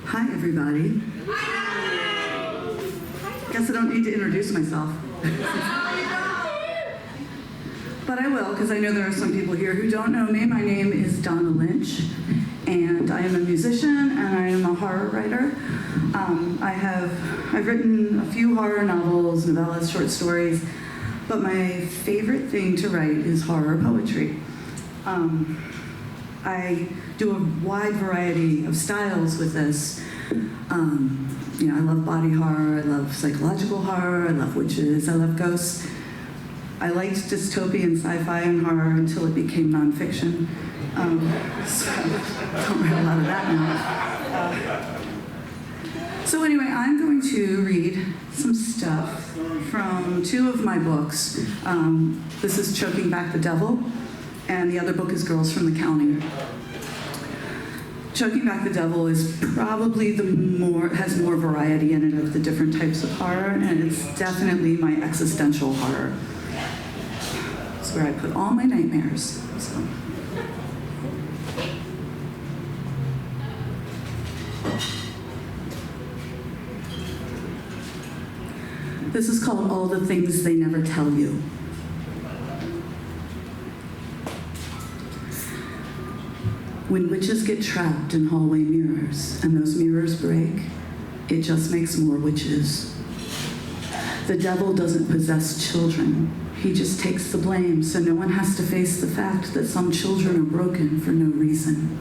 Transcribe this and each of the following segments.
Hi, everybody. Guess I don't need to introduce myself. But I will, because I know there are some people here who don't know me. My name is Donna Lynch, and I am a musician, and I am a horror writer. I've written a few horror novels, novellas, short stories, but my favorite thing to write is horror poetry. I do a wide variety of styles with this. I love body horror, I love psychological horror, I love witches, I love ghosts. I liked dystopian sci-fi and horror until it became nonfiction. So I don't write a lot of that now. So anyway, I'm going to read some stuff from two of my books. This is Choking Back the Devil, and the other book is Girls from the County. Choking Back the Devil is probably has more variety in it of the different types of horror, and it's definitely my existential horror. It's where I put all my nightmares. So. This is called All the Things They Never Tell You. When witches get trapped in hallway mirrors and those mirrors break, it just makes more witches. The devil doesn't possess children. He just takes the blame so no one has to face the fact that some children are broken for no reason.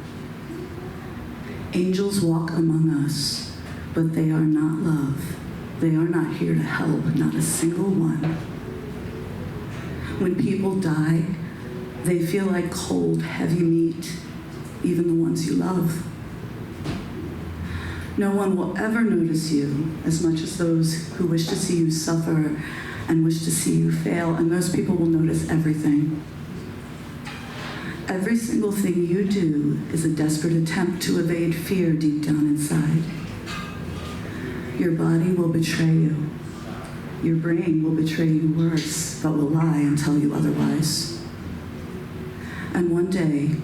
Angels walk among us, but they are not love. They are not here to help, not a single one. When people die, they feel like cold, heavy meat, even the ones you love. No one will ever notice you as much as those who wish to see you suffer and wish to see you fail, and those people will notice everything. Every single thing you do is a desperate attempt to evade fear deep down inside. Your body will betray you. Your brain will betray you worse, but will lie and tell you otherwise. And one day,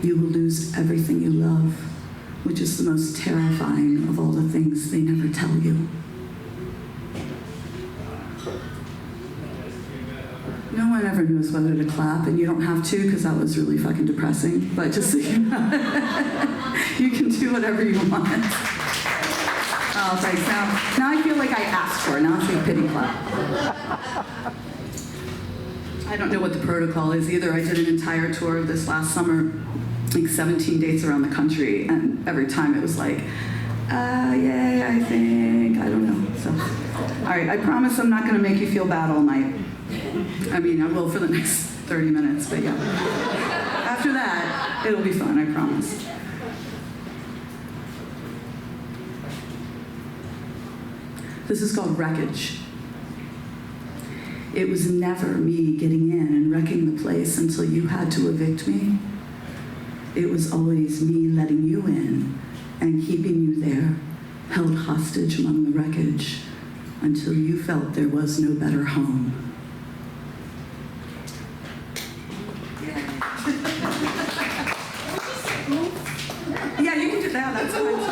you will lose everything you love, which is the most terrifying of all the things they never tell you. No one ever knows whether to clap, and you don't have to, because that was really fucking depressing, but just so you know, you can do whatever you want. Oh, thanks. Now I feel like I asked for it. Now it's a pity clap. I don't know what the protocol is either. I did an entire tour of this last summer, like 17 dates around the country, and every time it was like, yay, I think, I don't know. So, all right, I promise I'm not going to make you feel bad all night. I mean, I will for the next 30 minutes, but yeah. After that, it'll be fun, I promise. This is called Wreckage. It was never me getting in and wrecking the place until you had to evict me. It was always me letting you in and keeping you there, held hostage among the wreckage, until you felt there was no better home. Yeah, you can do that, that's fine too.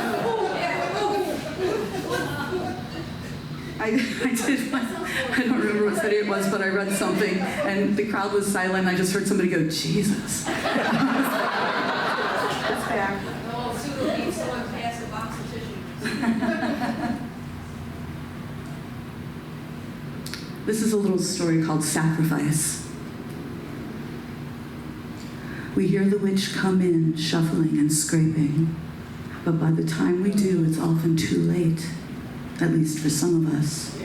I did one, I don't remember what city it was, but I read something and the crowd was silent and I just heard somebody go, Jesus. It's fair. Oh, Sue needs someone to pass a box of tissues. This is a little story called Sacrifice. We hear the witch come in, shuffling and scraping, but by the time we do, it's often too late, at least for some of us.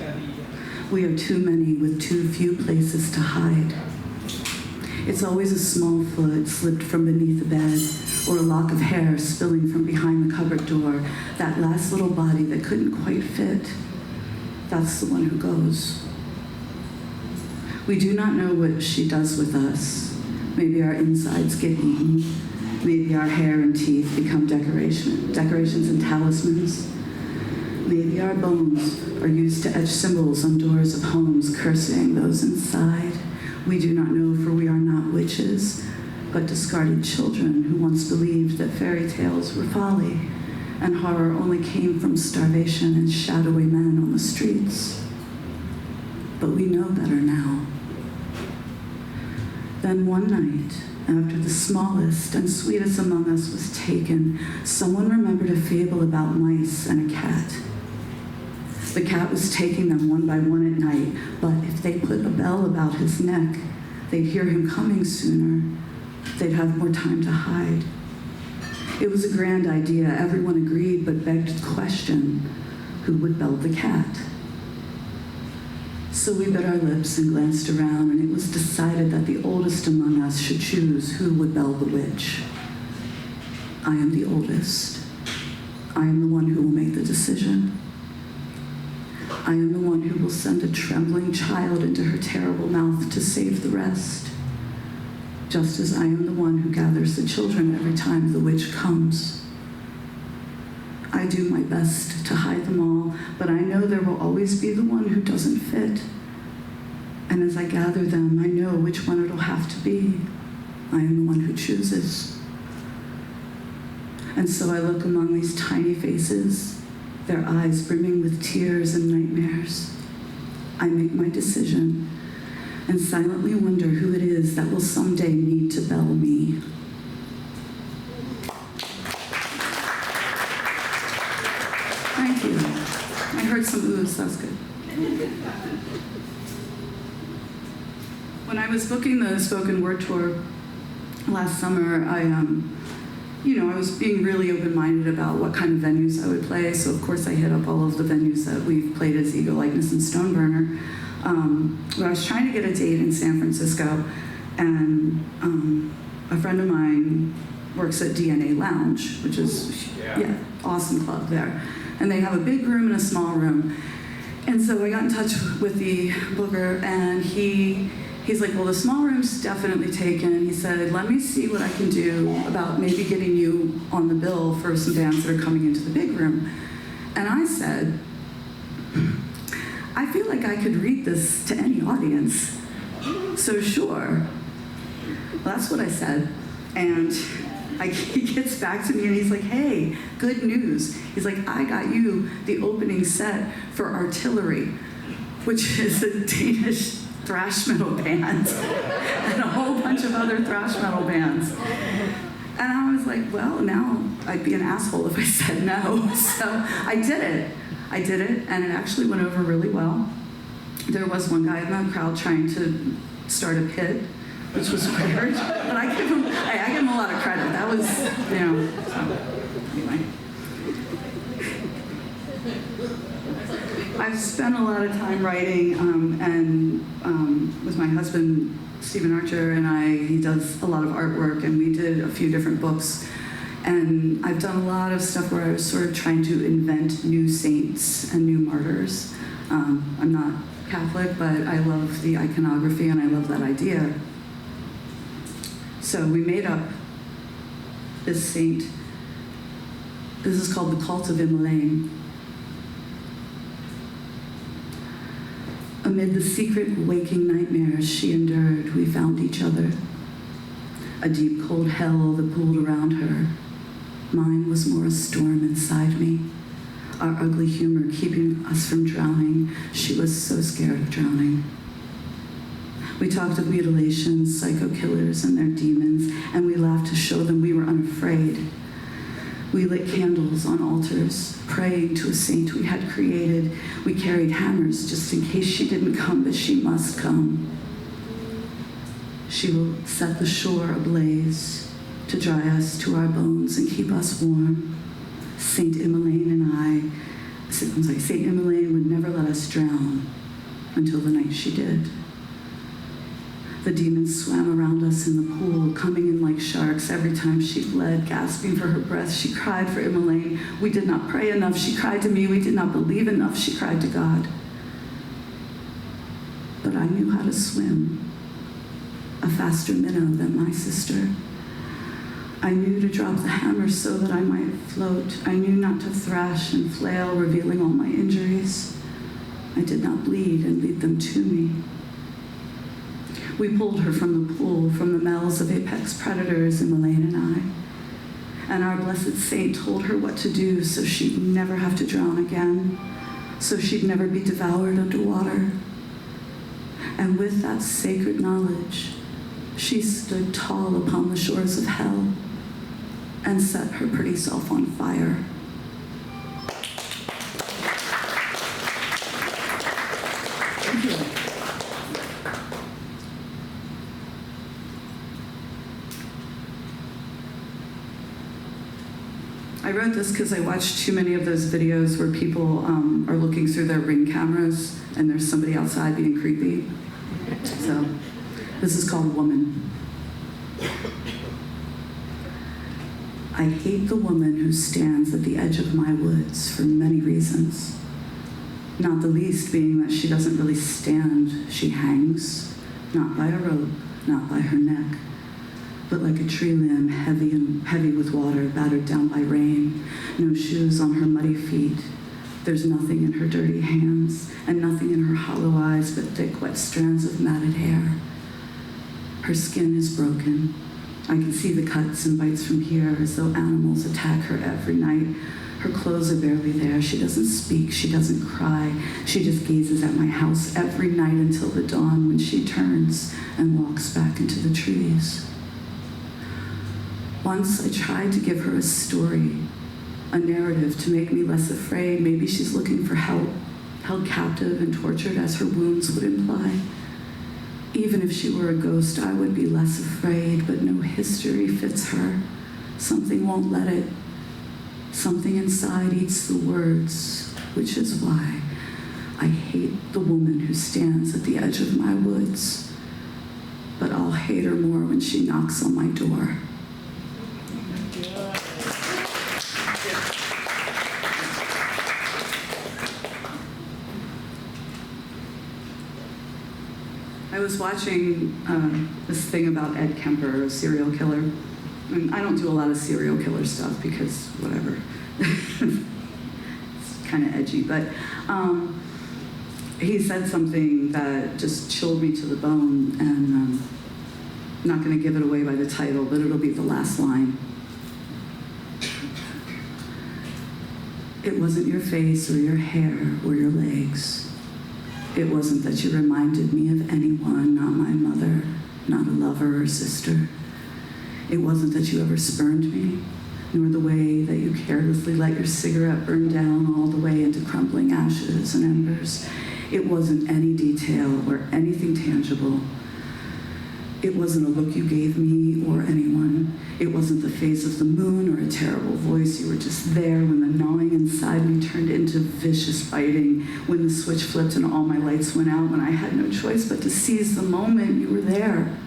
We are too many with too few places to hide. It's always a small foot slipped from beneath the bed, or a lock of hair spilling from behind the cupboard door, that last little body that couldn't quite fit. That's the one who goes. We do not know what she does with us. Maybe our insides get eaten. Maybe our hair and teeth become decorations and talismans. Maybe our bones are used to etch symbols on doors of homes, cursing those inside. We do not know, for we are not witches, but discarded children who once believed that fairy tales were folly and horror only came from starvation and shadowy men on the streets. But we know better now. Then one night, after the smallest and sweetest among us was taken, someone remembered a fable about mice and a cat. The cat was taking them one by one at night, but if they put a bell about his neck, they'd hear him coming sooner. They'd have more time to hide. It was a grand idea. Everyone agreed, but begged the question, who would bell the cat? So we bit our lips and glanced around, and it was decided that the oldest among us should choose who would bell the witch. I am the oldest. I am the one who will make the decision. I am the one who will send a trembling child into her terrible mouth to save the rest, just as I am the one who gathers the children every time the witch comes. I do my best to hide them all, but I know there will always be the one who doesn't fit. And as I gather them, I know which one it'll have to be. I am the one who chooses. And so I look among these tiny faces, their eyes brimming with tears and nightmares. I make my decision and silently wonder who it is that will someday need to bell me. Thank you. I heard some oohs, that was good. When I was booking the spoken word tour last summer, I was being really open-minded about what kind of venues I would play. So of course I hit up all of the venues that we've played as Ego, Likeness, and Stoneburner. But I was trying to get a date in San Francisco, and a friend of mine works at DNA Lounge, which is awesome club there. And they have a big room and a small room. And so I got in touch with the booker, and he's like, well, the small room's definitely taken. He said, let me see what I can do about maybe getting you on the bill for some bands that are coming into the big room. And I said, I feel like I could read this to any audience. So sure. Well, that's what I said. And he gets back to me and he's like, hey, good news. He's like, I got you the opening set for Artillery, which is a Danish thrash metal band and a whole bunch of other thrash metal bands. And I was like, well, now I'd be an asshole if I said no. So I did it, and it actually went over really well. There was one guy in the crowd trying to start a pit, which was weird, but I give him a lot of credit. That was, so, anyway. I've spent a lot of time writing, and with my husband, Stephen Archer, and he does a lot of artwork, and we did a few different books. And I've done a lot of stuff where I was sort of trying to invent new saints and new martyrs. I'm not Catholic, but I love the iconography and I love that idea. So we made up this saint. This is called the Cult of Imolaine. Amid the secret waking nightmares she endured, we found each other. A deep cold hell that pooled around her. Mine was more a storm inside me. Our ugly humor keeping us from drowning. She was so scared of drowning. We talked of mutilations, psycho killers, and their demons, and we laughed to show them we were unafraid. We lit candles on altars, praying to a saint we had created. We carried hammers just in case she didn't come, but she must come. She will set the shore ablaze to dry us to our bones and keep us warm. Saint Imolaine would never let us drown until the night she did. The demons swam around us in the pool, coming in like sharks every time she bled, gasping for her breath. She cried for Imolaine. We did not pray enough. She cried to me. We did not believe enough. She cried to God. But I knew how to swim, a faster minnow than my sister. I knew to drop the hammer so that I might float. I knew not to thrash and flail, revealing all my injuries. I did not bleed and lead them to me. We pulled her from the pool, from the mouths of apex predators, Imolaine and I. And our blessed saint told her what to do so she'd never have to drown again, so she'd never be devoured underwater. And with that sacred knowledge, she stood tall upon the shores of hell and set her pretty self on fire. Thank you. I wrote this because I watched too many of those videos where people are looking through their Ring cameras and there's somebody outside being creepy. So this is called Woman. I hate the woman who stands at the edge of my woods for many reasons. Not the least being that she doesn't really stand, she hangs, not by a rope, not by her neck, but like a tree limb, heavy with water, battered down by rain, no shoes on her muddy feet. There's nothing in her dirty hands, and nothing in her hollow eyes but thick, wet strands of matted hair. Her skin is broken. I can see the cuts and bites from here as though animals attack her every night. Her clothes are barely there. She doesn't speak. She doesn't cry. She just gazes at my house every night until the dawn when she turns and walks back into the trees. Once I tried to give her a story, a narrative to make me less afraid. Maybe she's looking for help, held captive and tortured as her wounds would imply. Even if she were a ghost, I would be less afraid, but no history fits her. Something won't let it. Something inside eats the words, which is why I hate the woman who stands at the edge of my woods. But I'll hate her more when she knocks on my door. I was watching this thing about Ed Kemper, a serial killer. And I don't do a lot of serial killer stuff because whatever. It's kind of edgy, but he said something that just chilled me to the bone, and I'm not going to give it away by the title, but it'll be the last line. It wasn't your face or your hair or your legs. It wasn't that you reminded me of anyone, not my mother, not a lover or sister. It wasn't that you ever spurned me, nor the way that you carelessly let your cigarette burn down all the way into crumbling ashes and embers. It wasn't any detail or anything tangible. It wasn't a look you gave me or anyone. It wasn't the phase of the moon or a terrible voice. You were just there when the gnawing inside me turned into vicious biting, when the switch flipped and all my lights went out, when I had no choice but to seize the moment. You were there.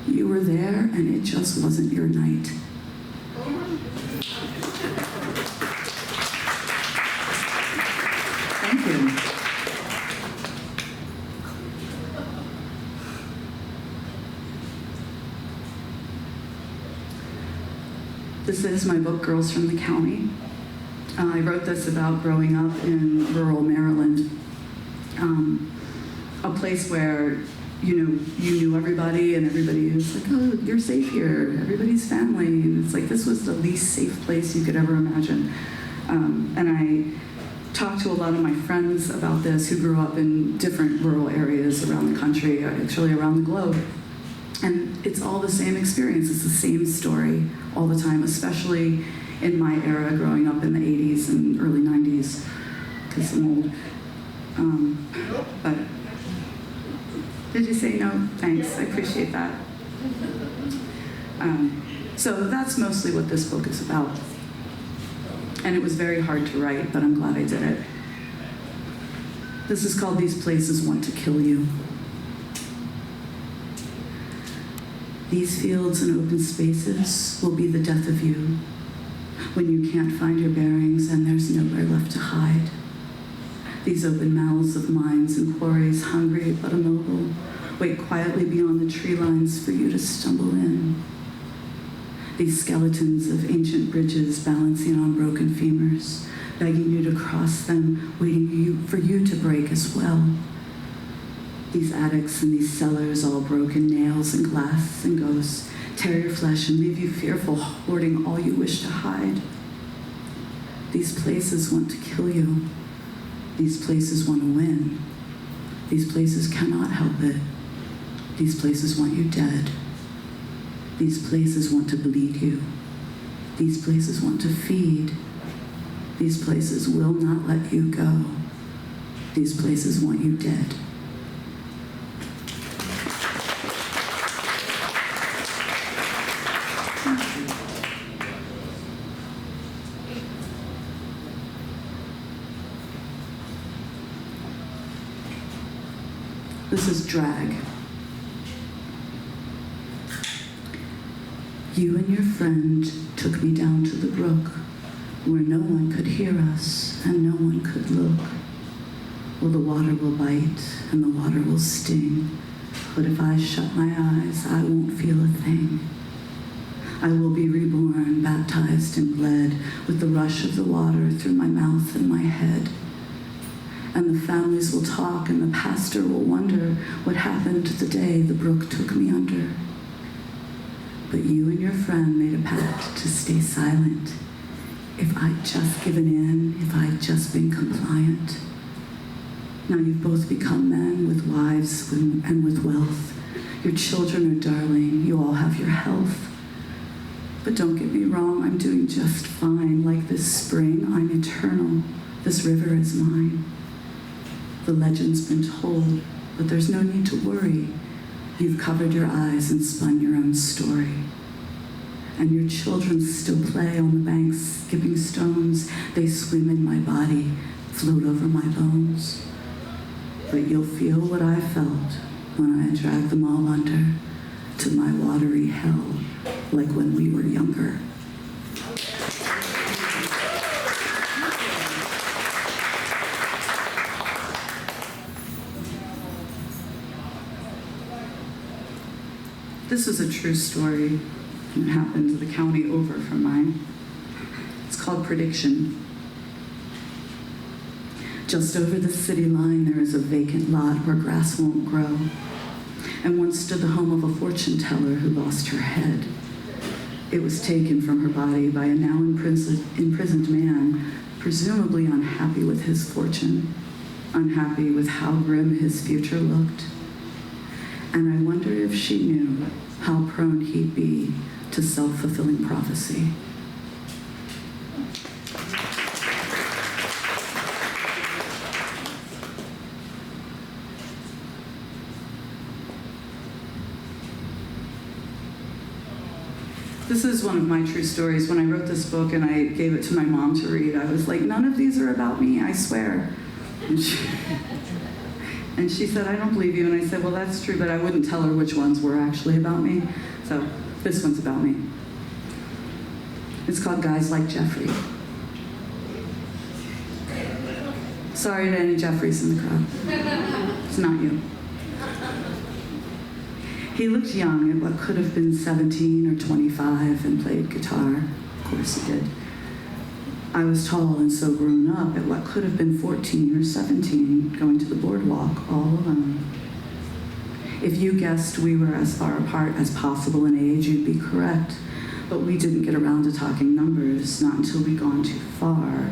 You were there, and it just wasn't your night. Thank you. This is my book, Girls from the County. I wrote this about growing up in rural Maryland, a place where you knew everybody, and everybody was like, oh, you're safe here, everybody's family. And it's like, this was the least safe place you could ever imagine. And I talked to a lot of my friends about this who grew up in different rural areas around the country, actually around the globe. And it's all the same experience. It's the same story all the time, especially in my era growing up in the 80s and early 90s, because I'm old. But did you say no? Thanks, I appreciate that. So that's mostly what this book is about. And it was very hard to write, but I'm glad I did it. This is called These Places Want to Kill You. These fields and open spaces will be the death of you when you can't find your bearings and there's nowhere left to hide. These open mouths of mines and quarries, hungry but immobile, wait quietly beyond the tree lines for you to stumble in. These skeletons of ancient bridges balancing on broken femurs, begging you to cross them, waiting for you to break as well. These attics and these cellars, all broken nails and glass and ghosts, tear your flesh and leave you fearful, hoarding all you wish to hide. These places want to kill you. These places want to win. These places cannot help it. These places want you dead. These places want to bleed you. These places want to feed. These places will not let you go. These places want you dead. This is drag. You and your friend took me down to the brook where no one could hear us and no one could look. Well, the water will bite and the water will sting, but if I shut my eyes, I won't feel a thing. I will be reborn, baptized and bled with the rush of the water through my mouth and my head. And the families will talk and the pastor will wonder what happened the day the brook took me under. But you and your friend made a pact to stay silent. If I'd just given in, if I'd just been compliant. Now you've both become men with wives and with wealth. Your children are darling, you all have your health. But don't get me wrong, I'm doing just fine. Like this spring, I'm eternal. This river is mine. The legend's been told, but there's no need to worry. You've covered your eyes and spun your own story. And your children still play on the banks, skipping stones. They swim in my body, float over my bones. But you'll feel what I felt when I dragged them all under to my watery hell, like when we were younger. This is a true story. It happened the county over from mine. It's called Prediction. Just over the city line, there is a vacant lot where grass won't grow. And once stood the home of a fortune teller who lost her head. It was taken from her body by a now imprisoned man, presumably unhappy with his fortune, unhappy with how grim his future looked. And I wonder if she knew how prone he'd be to self-fulfilling prophecy. This is one of my true stories. When I wrote this book and I gave it to my mom to read, I was like, none of these are about me, I swear. And she said, I don't believe you. And I said, well, that's true, but I wouldn't tell her which ones were actually about me. So this one's about me. It's called Guys Like Jeffrey. Sorry to any Jeffreys in the crowd. It's not you. He looked young at what could have been 17 or 25 and played guitar. Of course he did. I was tall and so grown up at what could have been 14 or 17, going to the boardwalk all alone. If you guessed we were as far apart as possible in age, you'd be correct. But we didn't get around to talking numbers, not until we'd gone too far.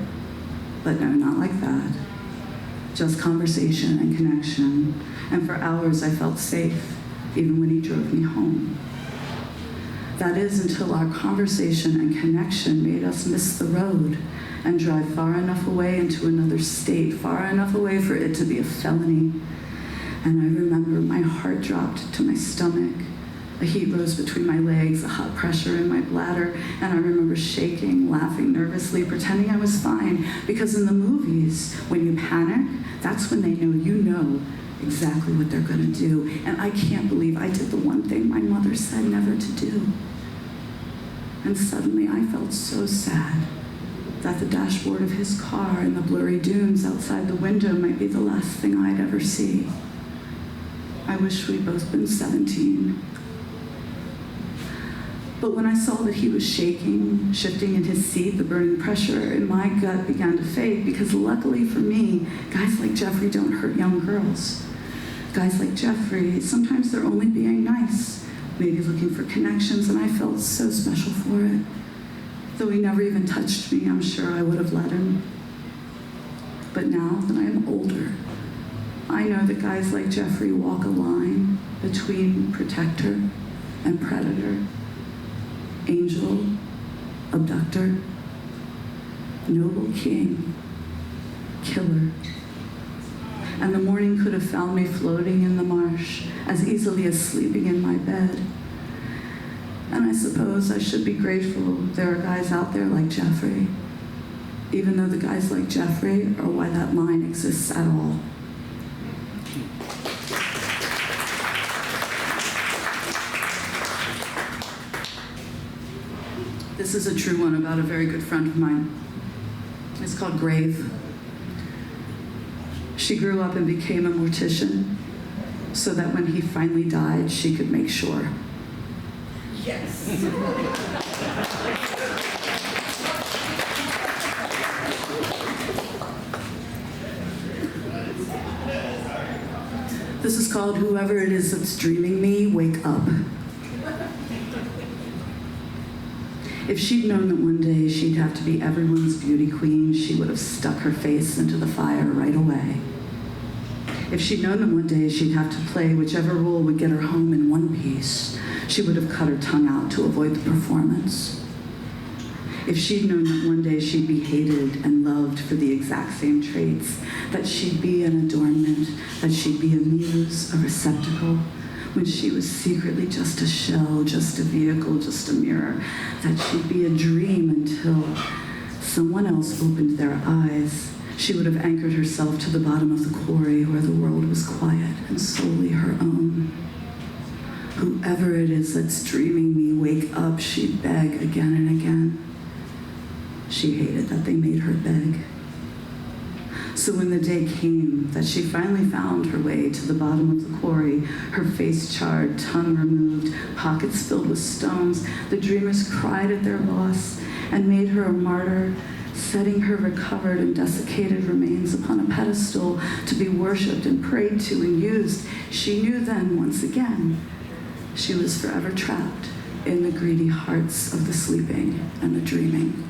But no, not like that. Just conversation and connection. And for hours I felt safe, even when he drove me home. That is until our conversation and connection made us miss the road and drive far enough away into another state, far enough away for it to be a felony. And I remember my heart dropped to my stomach. A heat rose between my legs, a hot pressure in my bladder, and I remember shaking, laughing nervously, pretending I was fine. Because in the movies, when you panic, that's when they know exactly what they're gonna do. And I can't believe I did the one thing my mother said never to do. And suddenly I felt so sad that the dashboard of his car and the blurry dunes outside the window might be the last thing I'd ever see. I wish we'd both been 17. But when I saw that he was shaking, shifting in his seat, the burning pressure in my gut began to fade, because luckily for me, guys like Jeffrey don't hurt young girls. Guys like Jeffrey, sometimes they're only being nice. maybe looking for connections, and I felt so special for it. Though he never even touched me, I'm sure I would have let him. But now that I am older, I know that guys like Jeffrey walk a line between protector and predator, angel, abductor, noble king, killer. And the morning could have found me floating in the marsh as easily as sleeping in my bed. And I suppose I should be grateful there are guys out there like Jeffrey, even though the guys like Jeffrey are why that line exists at all. This is a true one about a very good friend of mine. It's called Grave. She grew up and became a mortician so that when he finally died, she could make sure. Yes. This is called Whoever It Is That's Dreaming Me, Wake Up. If she'd known that one day she'd have to be everyone's beauty queen, she would have stuck her face into the fire right away. If she'd known that one day she'd have to play whichever role would get her home in one piece, she would have cut her tongue out to avoid the performance. If she'd known that one day she'd be hated and loved for the exact same traits, that she'd be an adornment, that she'd be a muse, a receptacle, when she was secretly just a shell, just a vehicle, just a mirror, that she'd be a dream until someone else opened their eyes, she would have anchored herself to the bottom of the quarry where the world was quiet and solely her own. Whoever it is that's dreaming me, wake up, she'd beg again and again. She hated that they made her beg. So when the day came that she finally found her way to the bottom of the quarry, her face charred, tongue removed, pockets filled with stones, the dreamers cried at their loss and made her a martyr, setting her recovered and desiccated remains upon a pedestal to be worshipped and prayed to and used. She knew then, once again, she was forever trapped in the greedy hearts of the sleeping and the dreaming.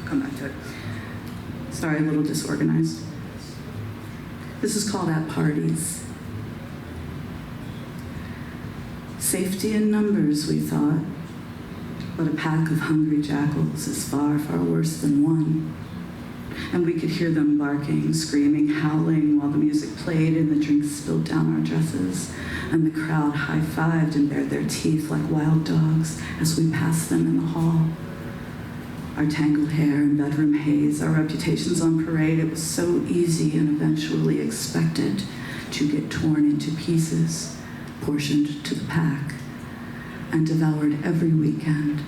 Come back to it. Sorry, a little disorganized. This is called At Parties. Safety in numbers, we thought, but a pack of hungry jackals is far, far worse than one. And we could hear them barking, screaming, howling while the music played and the drinks spilled down our dresses, and the crowd high-fived and bared their teeth like wild dogs as we passed them in the hall. Our tangled hair and bedroom haze, our reputations on parade, it was so easy and eventually expected to get torn into pieces, portioned to the pack, and devoured every weekend,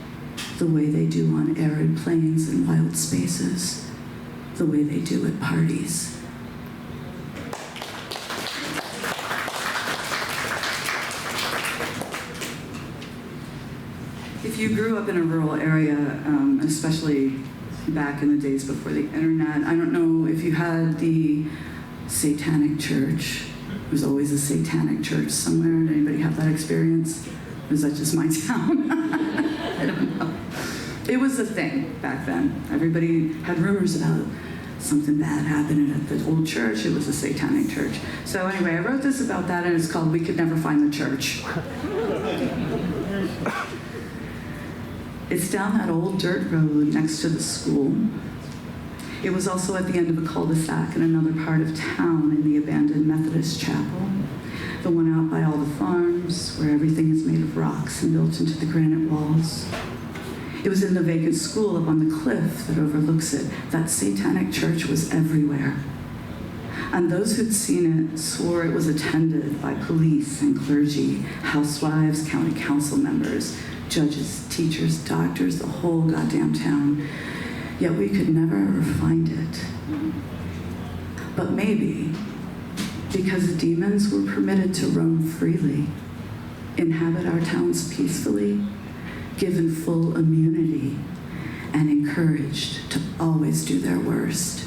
the way they do on arid plains and wild spaces, the way they do at parties. If you grew up in a rural area, especially back in the days before the internet, I don't know if you had the satanic church. There's always a satanic church somewhere. Did anybody have that experience? Or is that just my town? I don't know. It was a thing back then. Everybody had rumors about something bad happening at the old church. It was a satanic church. So anyway, I wrote this about that, and it's called We Could Never Find the Church. It's down that old dirt road next to the school. It was also at the end of a cul-de-sac in another part of town in the abandoned Methodist chapel, the one out by all the farms, where everything is made of rocks and built into the granite walls. It was in the vacant school up on the cliff that overlooks it. That satanic church was everywhere. And those who'd seen it swore it was attended by police and clergy, housewives, county council members, judges, teachers, doctors, the whole goddamn town. Yet we could never ever find it. But maybe because demons were permitted to roam freely, inhabit our towns peacefully, given full immunity, and encouraged to always do their worst.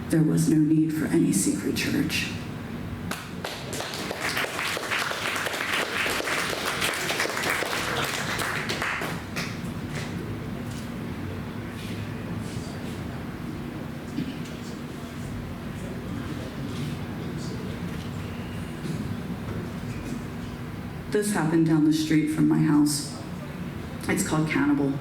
There was no need for any secret church. This happened down the street from my house. It's called Cannibal.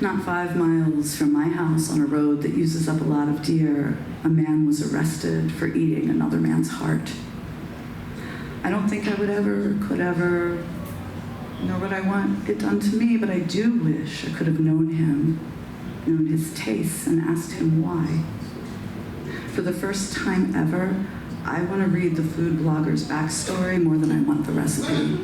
Not 5 miles from my house on a road that uses up a lot of deer, a man was arrested for eating another man's heart. I don't think I could ever, nor would I want it done to me, but I do wish I could have known him, known his tastes, and asked him why. For the first time ever, I want to read the food blogger's backstory more than I want the recipe.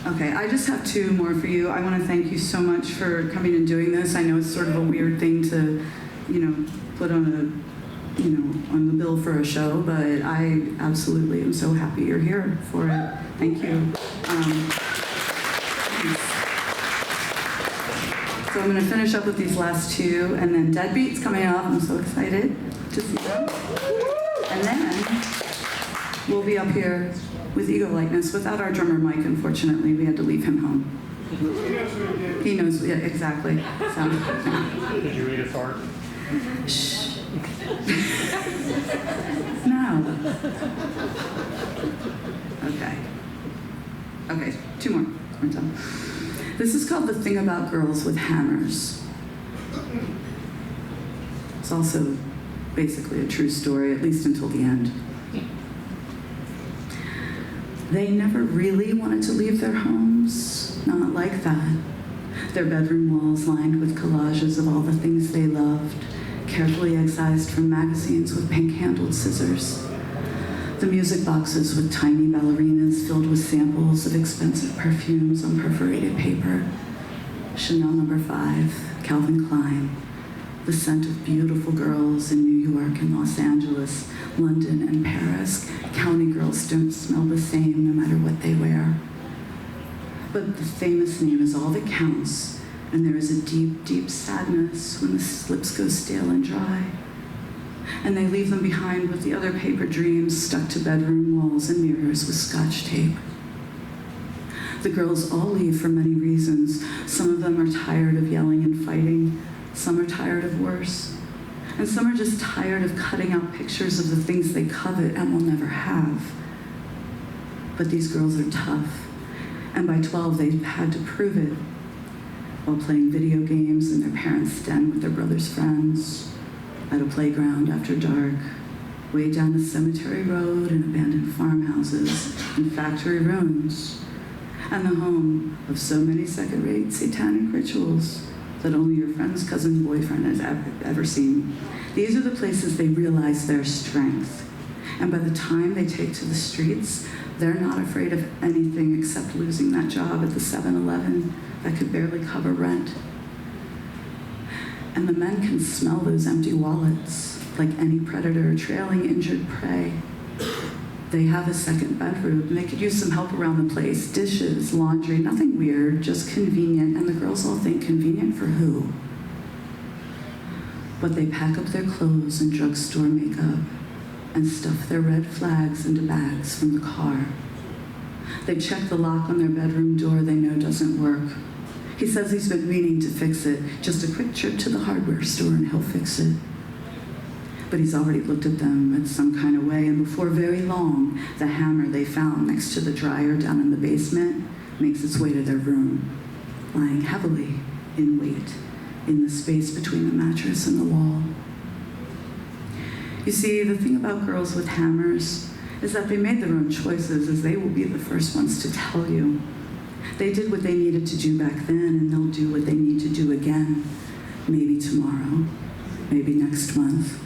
Okay, I just have 2 more for you. I want to thank you so much for coming and doing this. I know it's sort of a weird thing to, put on on the bill for a show, but I absolutely am so happy you're here for it. Thank you. So I'm going to finish up with these last 2, and then Deadbeat's coming up. I'm so excited to see them. And then we'll be up here with Ego Likeness without our drummer Mike, unfortunately. We had to leave him home. He knows, yeah, exactly. So, Did you read his heart? Shh. No. Okay, 2 more. We're done. This is called The Thing About Girls with Hammers. It's also basically a true story, at least until the end. They never really wanted to leave their homes, not like that. Their bedroom walls lined with collages of all the things they loved, carefully excised from magazines with pink-handled scissors. The music boxes with tiny ballerinas filled with samples of expensive perfumes on perforated paper. Chanel No. 5, Calvin Klein, the scent of beautiful girls in New York and Los Angeles, London and Paris. County girls don't smell the same no matter what they wear. But the famous name is all that counts, and there is a deep, deep sadness when the slips go stale and dry. And they leave them behind with the other paper dreams stuck to bedroom walls and mirrors with Scotch tape. The girls all leave for many reasons. Some of them are tired of yelling and fighting. Some are tired of worse. And some are just tired of cutting out pictures of the things they covet and will never have. But these girls are tough. And by 12, they've had to prove it while playing video games in their parents' den with their brother's friends, at a playground after dark, way down a cemetery road in abandoned farmhouses and factory ruins, and the home of so many second-rate satanic rituals that only your friend's cousin's boyfriend has ever seen. These are the places they realize their strength. And by the time they take to the streets, they're not afraid of anything except losing that job at the 7-Eleven that could barely cover rent. And the men can smell those empty wallets, like any predator trailing injured prey. They have a second bedroom, and they could use some help around the place. Dishes, laundry, nothing weird, just convenient. And the girls all think convenient for who? But they pack up their clothes and drugstore makeup and stuff their red flags into bags from the car. They check the lock on their bedroom door they know doesn't work. He says he's been meaning to fix it. Just a quick trip to the hardware store and he'll fix it. But he's already looked at them in some kind of way, and before very long, the hammer they found next to the dryer down in the basement makes its way to their room, lying heavily in weight in the space between the mattress and the wall. You see, the thing about girls with hammers is that they made their own choices, as they will be the first ones to tell you. They did what they needed to do back then, and they'll do what they need to do again. Maybe tomorrow, maybe next month,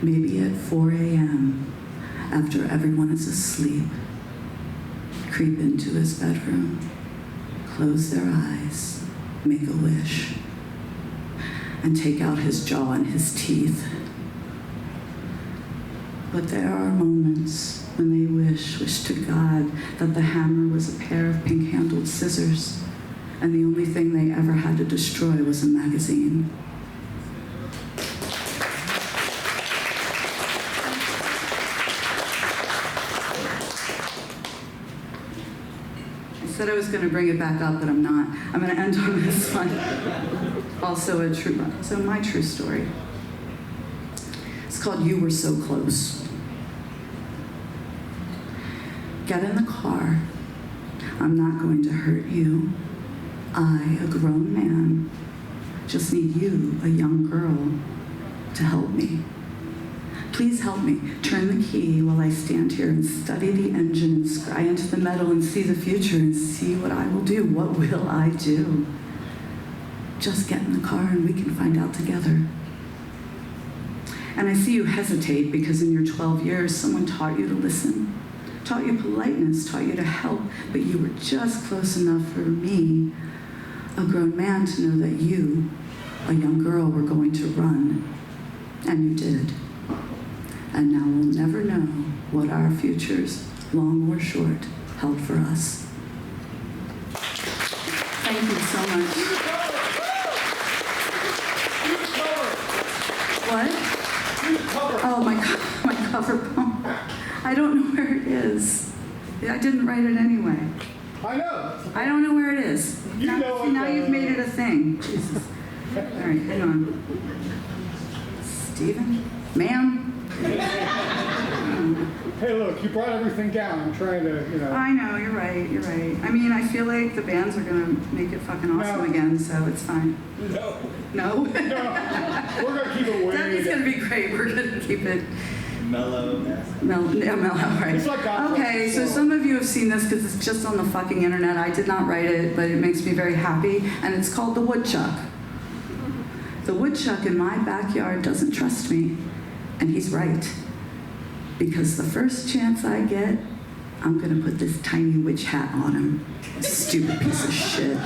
maybe at 4 a.m. after everyone is asleep. creep into his bedroom, close their eyes, make a wish, and take out his jaw and his teeth. But there are moments when they wish to God that the hammer was a pair of pink-handled scissors, and the only thing they ever had to destroy was a magazine. I said I was going to bring it back up, but I'm not. I'm going to end on this one. Also my true story. It's called You Were So Close. Get in the car. I'm not going to hurt you. I, a grown man, just need you, a young girl, to help me. Please help me. Turn the key while I stand here and study the engine and scry into the metal and see the future and see what I will do. What will I do? Just get in the car and we can find out together. And I see you hesitate because in your 12 years, someone taught you to listen, taught you politeness, taught you to help, but you were just close enough for me, a grown man, to know that you, a young girl, were going to run. And you did. And now we'll never know what our futures, long or short, held for us. Thank you so much. What? Oh, my cover poem. I don't know where it is. I didn't write it anyway. I know. I don't know where it is. You know it, now you've made it a thing. Jesus. All right, hang on. Stephen? Ma'am? Hey, look, you brought everything down. I'm trying to, I know, you're right. I mean, I feel like the bands are going to make it fucking awesome again, so it's fine. No. No? No. We're going to keep it way Debbie's going to be great. We're going to keep it mellow, right. It's like gospel. Okay, so some of you have seen this because it's just on the fucking internet. I did not write it, but it makes me very happy, and it's called The Woodchuck. The woodchuck in my backyard doesn't trust me, and he's right. Because the first chance I get, I'm gonna put this tiny witch hat on him. Stupid piece of shit.